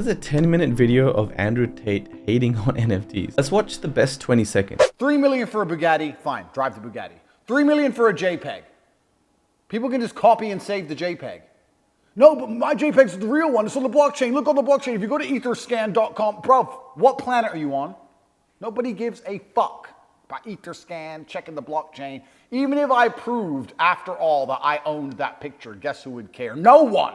a 10-minute video of Andrew Tate hating on NFTs. Let's watch the best 20 seconds. 3 million for a Bugatti, fine, drive the Bugatti. 3 million for a JPEG. People can just copy and save the JPEG. No, but my JPEG's the real one. It's on the blockchain. Look on the blockchain. If you go to etherscan.com, bro, what planet are you on? Nobody gives a fuck about Etherscan, checking the blockchain. Even if I proved, after all, that I owned that picture, guess who would care? No one.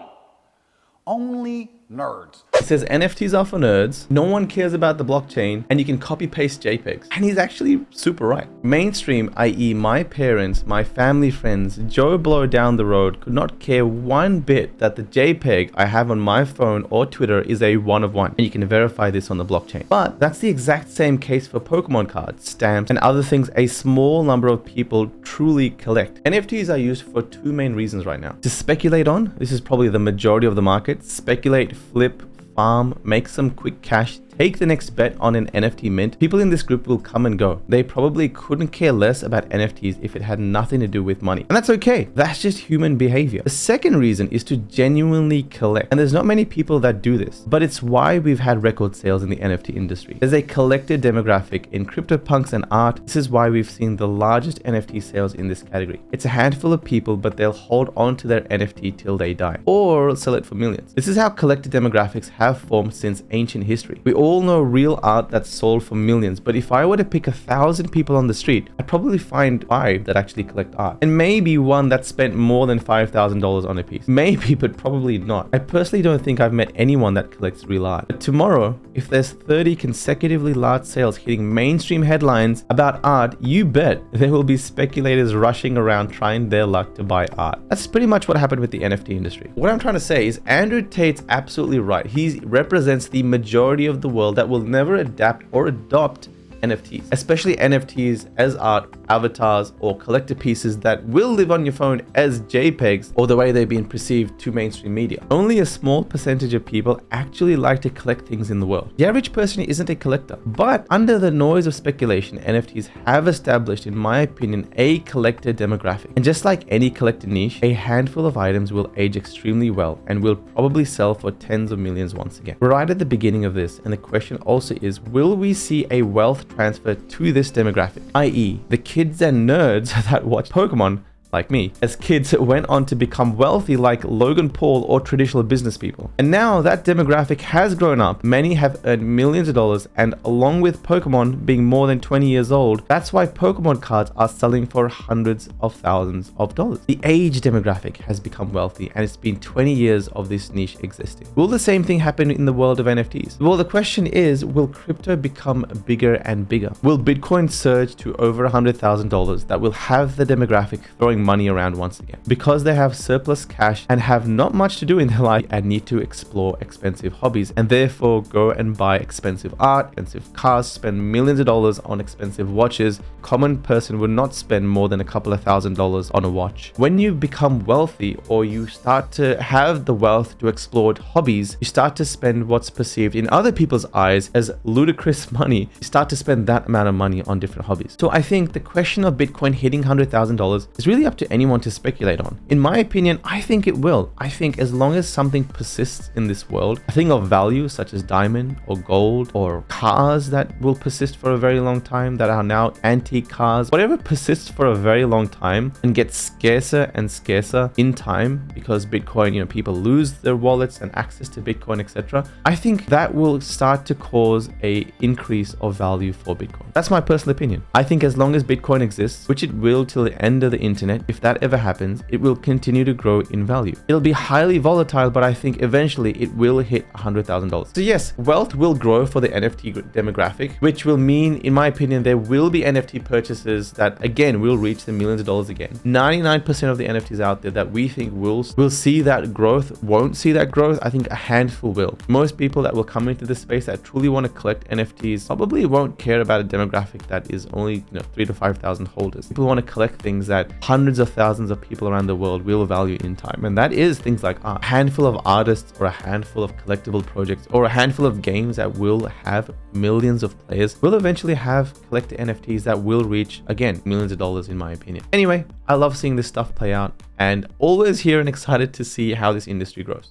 Only nerds. He says NFTs are for nerds, no one cares about the blockchain, and you can copy paste JPEGs. And he's actually super right. Mainstream, i.e. my parents, my family friends, Joe Blow down the road could not care one bit that the JPEG I have on my phone or Twitter is a one of one. And you can verify this on the blockchain. But that's the exact same case for Pokemon cards, stamps, and other things a small number of people truly collect. NFTs are used for two main reasons right now. To speculate on, this is probably the majority of the market. Speculate, flip, farm, make some quick cash, take the next bet on an NFT mint. People in this group will come and go. They probably couldn't care less about NFTs if it had nothing to do with money. And that's okay. That's just human behavior. The second reason is to genuinely collect. And there's not many people that do this, but it's why we've had record sales in the NFT industry. There's a collector demographic in CryptoPunks and art. This is why we've seen the largest NFT sales in this category. It's a handful of people, but they'll hold on to their NFT till they die or sell it for millions. This is how collector demographics have formed since ancient history. We all know real art that's sold for millions, but if I were to pick 1,000 people on the street, I'd probably find 5 that actually collect art, and maybe one that spent more than $5,000 on a piece. Maybe, but probably not. I personally don't think I've met anyone that collects real art. But tomorrow, if there's 30 consecutively large sales hitting mainstream headlines about art, you bet there will be speculators rushing around trying their luck to buy art. That's pretty much what happened with the NFT industry. What I'm trying to say is Andrew Tate's absolutely right. He represents the majority of the world that will never adapt or adopt NFTs, especially NFTs as art, avatars, or collector pieces that will live on your phone as JPEGs, or the way they've been perceived to mainstream media. Only a small percentage of people actually like to collect things in the world. The average person isn't a collector, but under the noise of speculation, NFTs have established, in my opinion, a collector demographic. And just like any collector niche, a handful of items will age extremely well and will probably sell for tens of millions once again. We're right at the beginning of this, and the question also is, will we see a wealth transfer to this demographic, i.e. the kids and nerds that watch Pokemon, like me, as kids went on to become wealthy like Logan Paul or traditional business people. And now that demographic has grown up. Many have earned millions of dollars, and along with Pokemon being more than 20 years old, that's why Pokemon cards are selling for hundreds of thousands of dollars. The age demographic has become wealthy, and it's been 20 years of this niche existing. Will the same thing happen in the world of NFTs? Well, the question is, will crypto become bigger and bigger? Will Bitcoin surge to over $100,000 that will have the demographic throwing money around once again because they have surplus cash and have not much to do in their life and need to explore expensive hobbies, and therefore go and buy expensive art, expensive cars, spend millions of dollars on expensive watches? Common person would not spend more than a couple of $1,000s on a watch. When you become wealthy, or you start to have the wealth to explore hobbies, you start to spend what's perceived in other people's eyes as ludicrous money. You start to spend that amount of money on different hobbies. So I think the question of Bitcoin hitting $100,000 is really up to anyone to speculate on. In my opinion, I think it will. I think as long as something persists in this world, a thing of value such as diamond or gold or cars that will persist for a very long time, that are now antique cars, whatever persists for a very long time and gets scarcer and scarcer in time because Bitcoin, people lose their wallets and access to Bitcoin, etc. I think that will start to cause a increase of value for Bitcoin. That's my personal opinion. I think as long as Bitcoin exists, which it will till the end of the internet, if that ever happens, it will continue to grow in value. It'll be highly volatile, but I think eventually it will hit $100,000. So yes, wealth will grow for the NFT demographic, which will mean, in my opinion, there will be NFT purchases that again will reach the millions of dollars again. 99% of the NFTs out there that we think will see that growth won't see that growth. I think a handful will. Most people that will come into this space that truly want to collect NFTs probably won't care about a demographic that is only 3,000 to 5,000 holders. People want to collect things that hundreds of thousands of people around the world will value in time, and that is things like art. A handful of artists, or a handful of collectible projects, or a handful of games that will have millions of players will eventually have collector NFTs that will reach, again, millions of dollars, in my opinion. Anyway, I love seeing this stuff play out, and always here and excited to see how this industry grows.